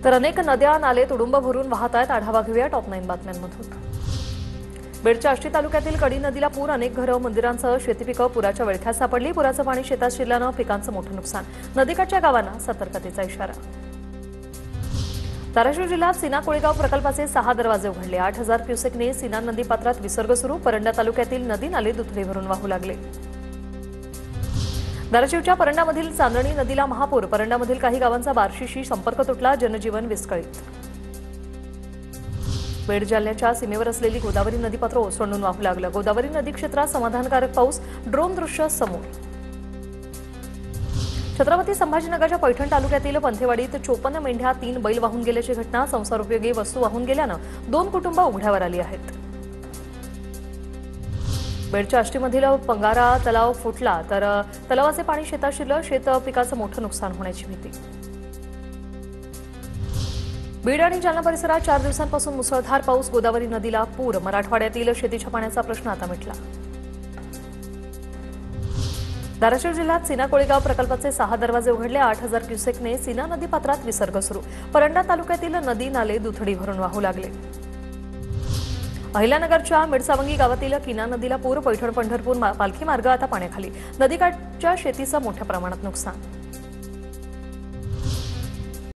तर अनेक नद्या नाले तुडुंब भरून वाहत आहेत। आढावा घेऊया टॉप 9 बातम्यांमधून। बेडच्या आष्टी तालुक्यातील कडी नदीला पूर, अनेक घरं, मंदिरांसह शेतीपिकं पुराच्या विळख्यात सापडली। पुराचं पाणी शेतात शिरल्यानं पिकांचं मोठं नुकसान। नदीकाठच्या गावांना सतर्कतेचा इशारा। धाराशिव जिल्ह्यात सीना कोळेगाव प्रकल्पाचे 6 दरवाजे उघडले। 8000 क्युसेकने सीना नदीपात्रात विसर्ग सुरू। परंडा तालुक्यातील नदी नाले दुथडी भरून वाहू लागले। धाराशिवच्या परंडामधील चांदणी नदीला महापूर। परंडामधील काही गावांचा बार्शीशी संपर्क तुटला। जनजीवन विस्कळीत। बेड जिल्ह्याच्या सीमेवर असलेली गोदावरी नदीपात्र ओसंडून वाहू लागलं। गोदावरी नदी क्षेत्रात समाधानकारक पाऊस। ड्रोन दृश्य समोर। छत्रपती संभाजीनगरच्या पैठण तालुक्यातील पंथेवाडीत 54 मेंढ्या, 3 बैल वाहून गेल्याची घटना। संसारोपयोगी वस्तू वाहून गेल्यानं 2 कुटुंब उघड्यावर आली आहेत। बेडच्या आष्टीमधील पंगारा तलाव फुटला, तर तलावाचे पाणी शेतात शिरलं। शेत पिकाचं मोठं नुकसान होण्याची भीती। बीड आणि जालना परिसरात 4 दिवसांपासून मुसळधार पाऊस। गोदावरी नदीला पूर। मराठवाड्यातील शेतीच्या पाण्याचा प्रश्न आता मिटला। धाराशिव जिल्ह्यात सीना कोळेगाव प्रकल्पाचे 6 दरवाजे उघडले। 8000 क्युसेकने सीना नदीपात्रात विसर्ग सुरू। परंडा तालुक्यातील नदी नाले दुथडी भरून वाहू लागले। अहिल्यानगरच्या मिडसावंगी गावातील किना नदीला पूर। पैठण पंढरपूर पालखी मार्ग आता पाण्याखाली। नदीकाठच्या शेतीचं मोठ्या प्रमाणात नुकसान।